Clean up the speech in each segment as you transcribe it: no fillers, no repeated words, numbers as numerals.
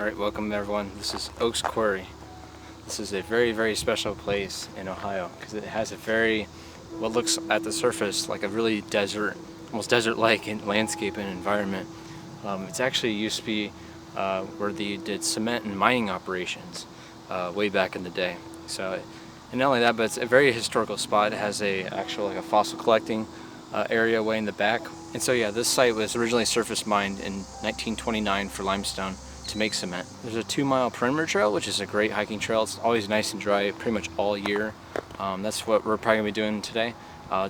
Alright, welcome everyone. This is Oaks Quarry. This is a very special place in Ohio because it has a what looks at the surface like a really almost desert-like landscape and environment. It's actually used to be where they did cement and mining operations way back in the day. So, and not only that, but it's a very historical spot. It has a fossil collecting area way in the back. And so yeah, this site was originally surface mined in 1929 for limestone to make cement. There's a 2-mile perimeter trail, which is a great hiking trail. It's always nice and dry pretty much all year. That's what we're probably going to be doing today.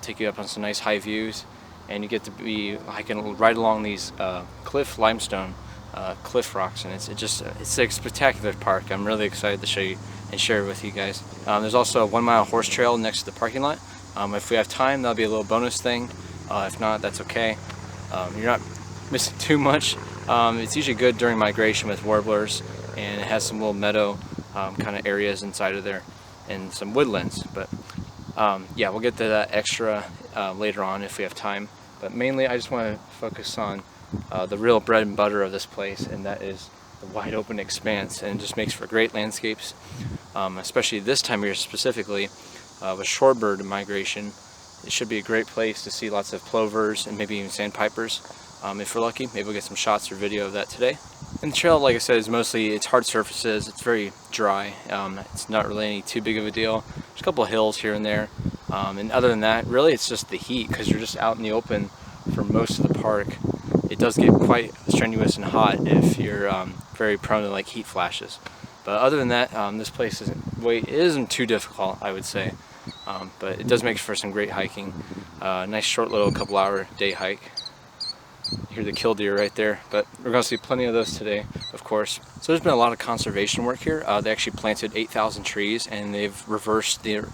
Take you up on some nice high views, and you get to be hiking right along these cliff limestone cliff rocks, and it's a spectacular park. I'm really excited to show you and share it with you guys. There's also a 1-mile horse trail next to the parking lot. If we have time, that'll be a little bonus thing. If not, that's okay. You're not missing too much. It's usually good during migration with warblers, and it has some little meadow kind of areas inside of there and some woodlands. But yeah, we'll get to that extra later on if we have time. But mainly I just want to focus on the real bread and butter of this place, and that is the wide open expanse, and it just makes for great landscapes, especially this time of year specifically with shorebird migration. It should be a great place to see lots of plovers and maybe even sandpipers. If we're lucky, maybe we'll get some shots or video of that today. And the trail, like I said, is it's hard surfaces. It's very dry. It's not really any too big of a deal. There's a couple of hills here and there. And other than that, really it's just the heat, because you're just out in the open for most of the park. It does get quite strenuous and hot if you're very prone to like heat flashes. But other than that, this place isn't too difficult, I would say. But it does make for some great hiking. Nice short little couple-hour day hike. You hear the killdeer right there, but we're going to see plenty of those today, of course. So there's been a lot of conservation work here. They actually planted 8,000 trees, and they've reversed the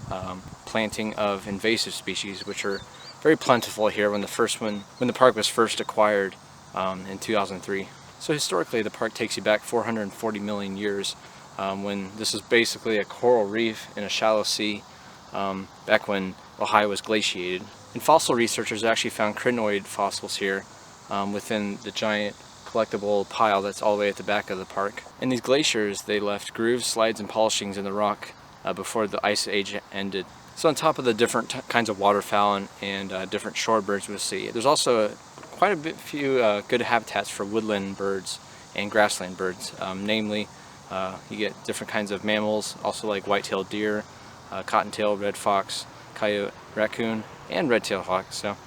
planting of invasive species, which are very plentiful here when the park was first acquired in 2003. So historically, the park takes you back 440 million years, when this was basically a coral reef in a shallow sea, back when Ohio was glaciated. And fossil researchers actually found crinoid fossils here within the giant collectible pile that's all the way at the back of the park. And these glaciers, they left grooves, slides, and polishings in the rock before the ice age ended. So on top of the different kinds of waterfowl and different shorebirds we'll see, there's also quite a few good habitats for woodland birds and grassland birds. Namely, you get different kinds of mammals, also like white-tailed deer, cottontail, red fox, coyote, raccoon, and red-tailed hawk. So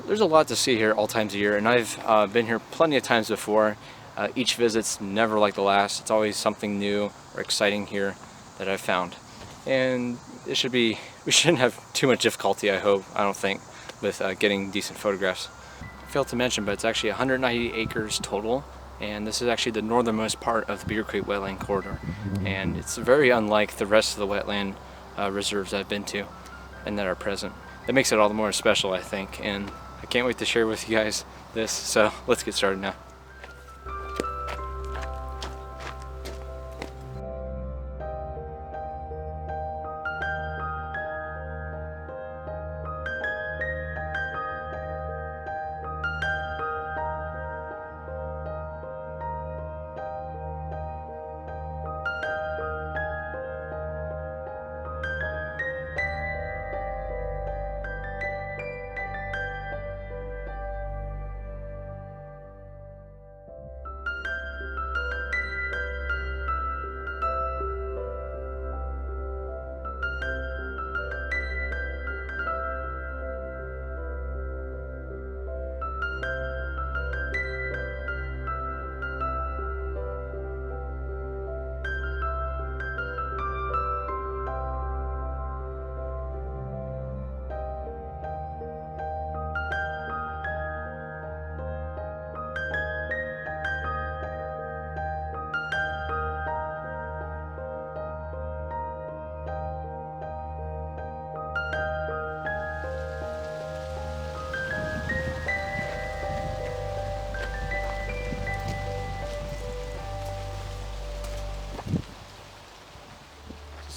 there's a lot to see here all times of year, and I've been here plenty of times before. Each visit's never like the last. It's always something new or exciting here that I've found. And we shouldn't have too much difficulty, I don't think, with getting decent photographs. I failed to mention, but it's actually 190 acres total, and this is actually the northernmost part of the Beavercreek wetland corridor. And it's very unlike the rest of the wetland reserves I've been to and that are present. That makes it all the more special, I think, and I can't wait to share with you guys this, so let's get started now.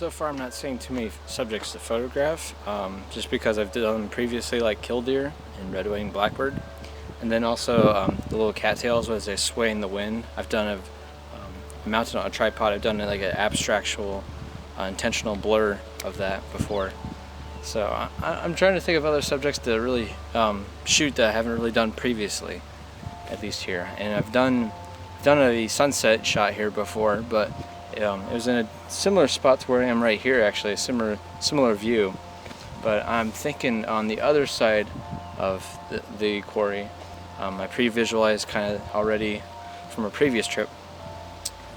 So far I'm not seeing too many subjects to photograph, just because I've done them previously, like killdeer and red-winged blackbird. And then also the little cattails as they sway in the wind. I've done of mounted on a tripod. I've done like an abstractual, intentional blur of that before. So I'm trying to think of other subjects to really shoot that I haven't really done previously, at least here. And I've done a sunset shot here before, but it was in a similar spot to where I am right here, actually, a similar view. But I'm thinking on the other side of the quarry, I pre-visualized kind of already from a previous trip,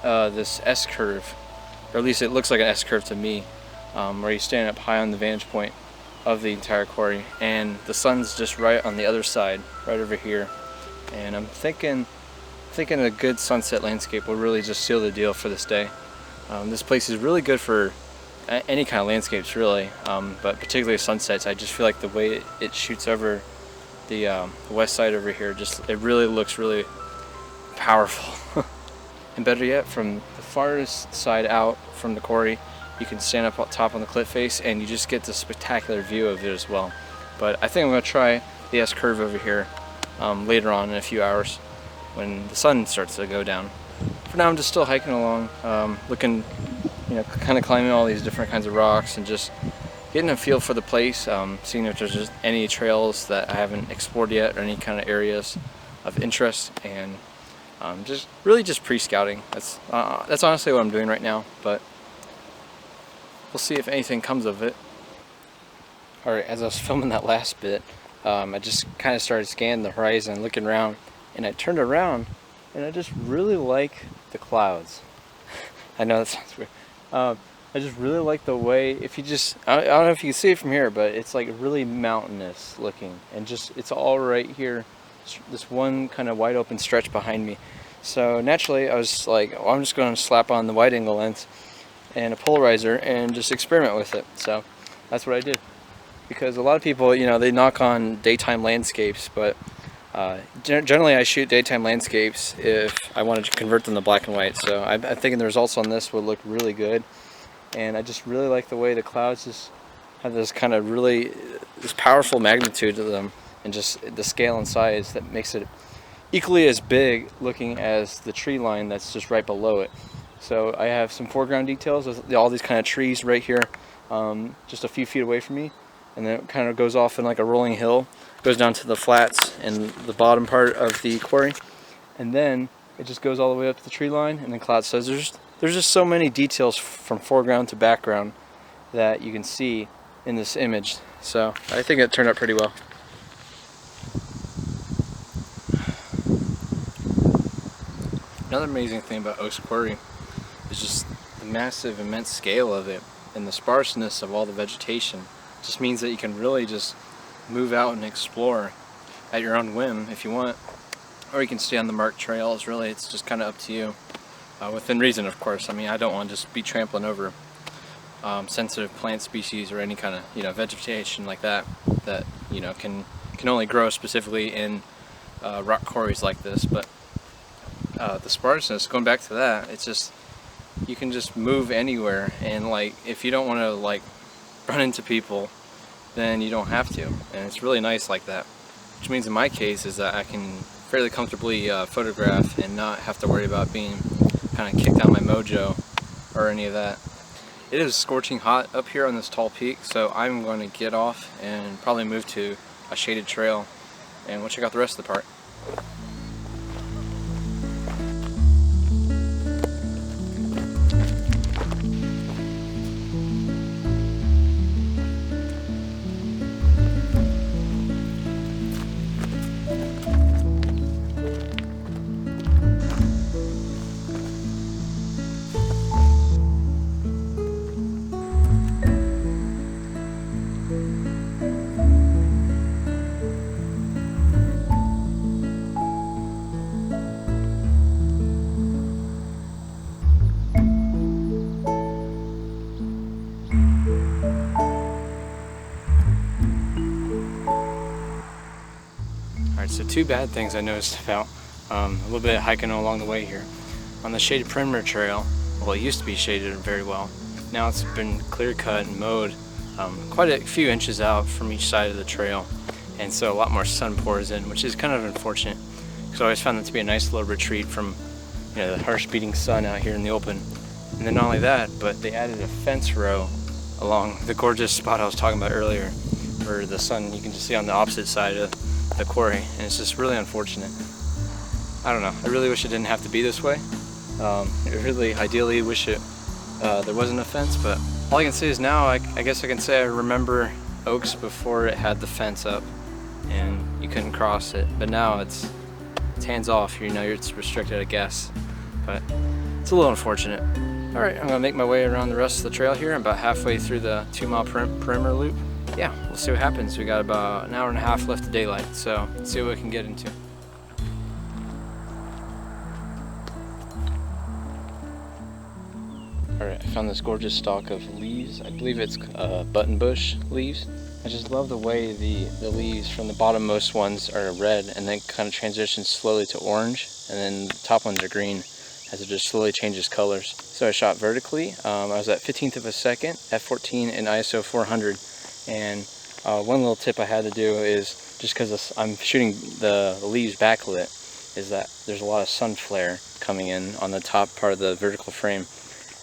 this S-curve, or at least it looks like an S-curve to me, where you stand up high on the vantage point of the entire quarry, and the sun's just right on the other side, right over here. And I'm thinking a good sunset landscape will really just seal the deal for this day. This place is really good for any kind of landscapes, really, but particularly sunsets. I just feel like the way it shoots over the west side over here, it really looks really powerful. And better yet, from the farthest side out from the quarry, you can stand up top on the cliff face and you just get this spectacular view of it as well. But I think I'm going to try the S-curve over here later on in a few hours when the sun starts to go down. For now, I'm just still hiking along, looking, kind of climbing all these different kinds of rocks and just getting a feel for the place, seeing if there's just any trails that I haven't explored yet or any kind of areas of interest, and just pre-scouting. That's honestly what I'm doing right now, but we'll see if anything comes of it. Alright, as I was filming that last bit, I just kind of started scanning the horizon, looking around, and I turned around and I just really like the clouds. I know that sounds weird. I just really like the way, I don't know if you can see it from here, but it's like really mountainous looking, and it's all right here, this one kind of wide open stretch behind me. So naturally I was like, well, I'm just going to slap on the wide angle lens and a polarizer and just experiment with it. So that's what I did, because a lot of people, they knock on daytime landscapes, but generally I shoot daytime landscapes if I wanted to convert them to black and white. So I'm thinking the results on this would look really good, and I just really like the way the clouds just have this kind of this powerful magnitude to them, and just the scale and size that makes it equally as big looking as the tree line that's just right below it. So I have some foreground details with all these kind of trees right here, just a few feet away from me, and then it kind of goes off in like a rolling hill, goes down to the flats and the bottom part of the quarry, and then it just goes all the way up to the tree line and then clouds. So there's just so many details from foreground to background that you can see in this image. So I think it turned out pretty well. Another amazing thing about Oaks Quarry is just the massive, immense scale of it, and the sparseness of all the vegetation. It just means that you can really just move out and explore at your own whim if you want, or you can stay on the marked trails. Really, it's just kind of up to you, within reason, of course. I mean, I don't want to just be trampling over sensitive plant species or any kind of vegetation like that can only grow specifically in rock quarries like this. But the sparseness, going back to that, it's just, you can just move anywhere, and like if you don't want to like run into people, then you don't have to, and it's really nice like that. Which means in my case is that I can fairly comfortably photograph and not have to worry about being kind of kicked out my mojo or any of that. It is scorching hot up here on this tall peak, so I'm going to get off and probably move to a shaded trail, and we'll check out the rest of the park. So two bad things I noticed about a little bit of hiking along the way here. On the shaded perimeter trail, well, it used to be shaded very well. Now it's been clear cut and mowed quite a few inches out from each side of the trail, and so a lot more sun pours in, which is kind of unfortunate, because I always found that to be a nice little retreat from you know, the harsh beating sun out here in the open. And then not only that, but they added a fence row along the gorgeous spot I was talking about earlier, where the sun, you can just see on the opposite side of the quarry, and it's just really unfortunate. I don't know, I really wish it didn't have to be this way. I really ideally wish there wasn't a fence, but all I can say is now I guess I can say I remember Oaks before it had the fence up and you couldn't cross it, but now it's hands off. You know, it's restricted, I guess, but it's a little unfortunate. All right, I'm gonna make my way around the rest of the trail here. I'm about halfway through the 2-mile perimeter loop. Yeah, we'll see what happens. We got about an hour and a half left of daylight, so let's see what we can get into. Alright, I found this gorgeous stalk of leaves. I believe it's buttonbush leaves. I just love the way the leaves from the bottommost ones are red and then kind of transitions slowly to orange, and then the top ones are green as it just slowly changes colors. So I shot vertically. I was at 15th of a second, f14 and ISO 400. And one little tip I had to do is, just because I'm shooting the leaves backlit, is that there's a lot of sun flare coming in on the top part of the vertical frame.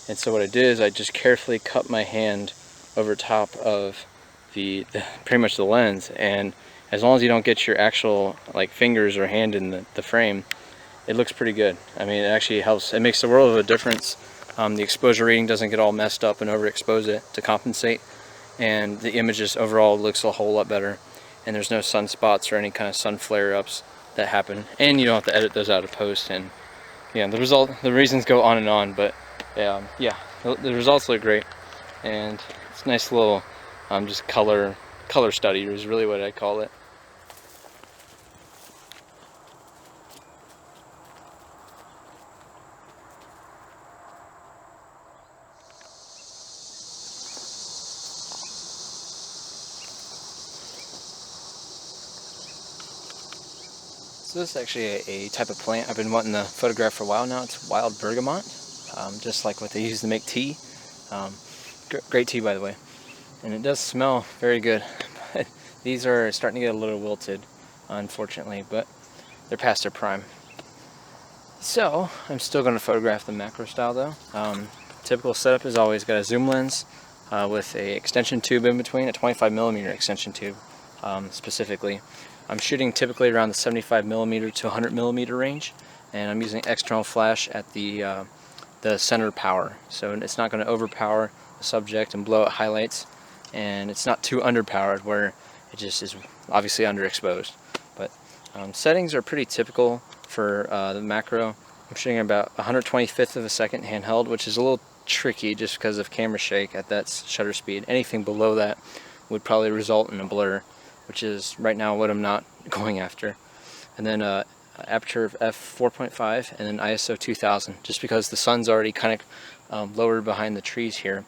And so what I did is I just carefully cut my hand over top of the pretty much the lens, and as long as you don't get your actual like fingers or hand in the frame, it looks pretty good. I mean, it actually helps. It makes a world of a difference. The exposure rating doesn't get all messed up and overexpose it to compensate, and the image just overall looks a whole lot better, and there's no sunspots or any kind of sun flare-ups that happen, and you don't have to edit those out of post. And yeah, the reasons go on and on, but yeah, the results look great, and it's a nice little just color study is really what I call it. So this is actually a type of plant I've been wanting to photograph for a while now. It's wild bergamot, just like what they use to make tea. Great tea, by the way. And it does smell very good. But these are starting to get a little wilted, unfortunately, but they're past their prime. So I'm still going to photograph the macro style though. Typical setup is always got a zoom lens with a extension tube in between, a 25mm extension tube specifically. I'm shooting typically around the 75mm to 100mm range, and I'm using external flash at the center power, so it's not going to overpower the subject and blow out highlights, and it's not too underpowered where it just is obviously underexposed. But settings are pretty typical for the macro. I'm shooting about 125th of a second handheld, which is a little tricky just because of camera shake at that shutter speed. Anything below that would probably result in a blur, which is right now what I'm not going after. And then aperture of f4.5 and then ISO 2000, just because the sun's already kind of lowered behind the trees here,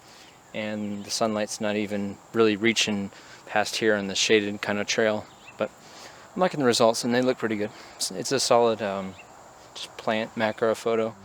and the sunlight's not even really reaching past here on the shaded kind of trail. But I'm liking the results, and they look pretty good. It's a solid just plant macro photo.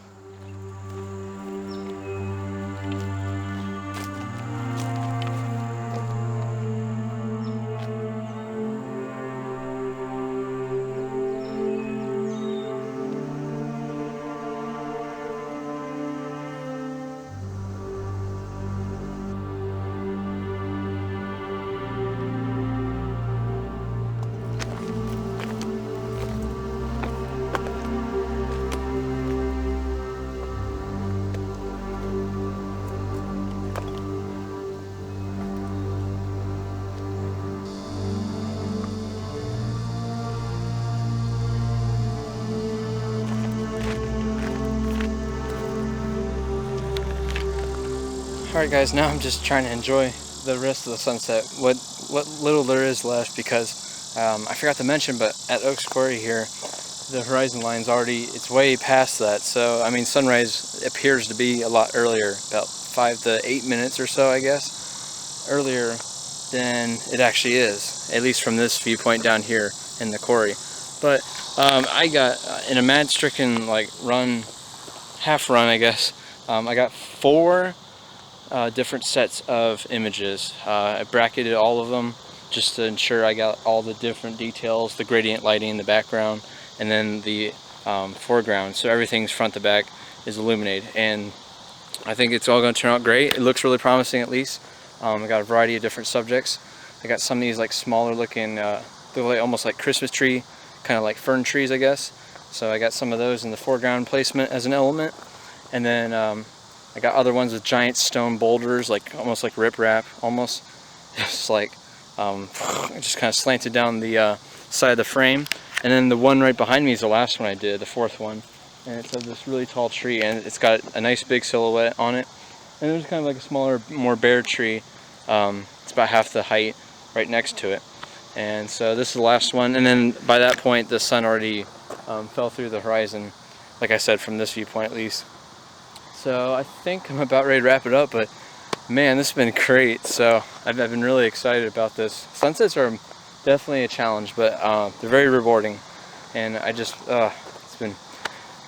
Alright guys, now I'm just trying to enjoy the rest of the sunset, what little there is left, because I forgot to mention, but at Oaks Quarry here, the horizon line's already, it's way past that, so I mean sunrise appears to be a lot earlier, about 5 to 8 minutes or so I guess, earlier than it actually is, at least from this viewpoint down here in the quarry. But I got, in a mad-stricken like half run I guess, I got 4 different sets of images. I bracketed all of them just to ensure I got all the different details, the gradient lighting in the background, and then the foreground, so everything's front to back is illuminated, and I think it's all going to turn out great. It looks really promising, at least. I got a variety of different subjects. I got some of these like smaller looking, they're like almost like Christmas tree, kind of like fern trees, I guess. So I got some of those in the foreground placement as an element, and then I got other ones with giant stone boulders, like almost like riprap, almost just like just kind of slanted down the side of the frame. And then the one right behind me is the last one I did, the fourth one, and it's this really tall tree, and it's got a nice big silhouette on it. And there's kind of like a smaller, more bare tree. It's about half the height right next to it. And so this is the last one, and then by that point the sun already fell through the horizon, like I said, from this viewpoint at least. So I think I'm about ready to wrap it up, but man, this has been great. So I've been really excited about this. Sunsets are definitely a challenge, but they're very rewarding, and I just it's been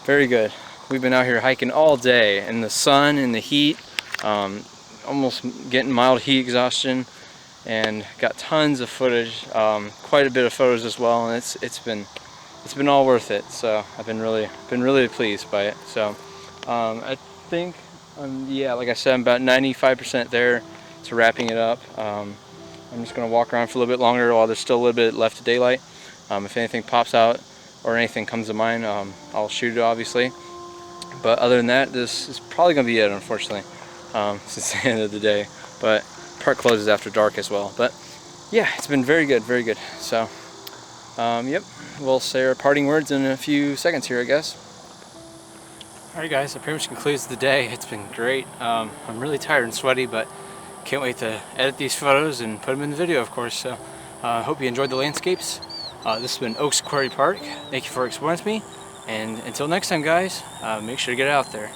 very good. We've been out here hiking all day in the sun, in the heat, almost getting mild heat exhaustion, and got tons of footage, quite a bit of photos as well, and it's been all worth it. So I've been really pleased by it. So I think yeah, like I said, I'm about 95% there to wrapping it up. I'm just going to walk around for a little bit longer while there's still a little bit left of daylight. If anything pops out or anything comes to mind, I'll shoot it, obviously. But other than that, this is probably going to be it, unfortunately, since it's the end of the day. But park closes after dark as well. But yeah, it's been very good, very good. So yep, we'll say our parting words in a few seconds here, I guess. Alright guys, that pretty much concludes the day. It's been great. I'm really tired and sweaty, but can't wait to edit these photos and put them in the video, of course. So I hope you enjoyed the landscapes. This has been Oaks Quarry Park. Thank you for exploring with me, and until next time guys, make sure to get out there.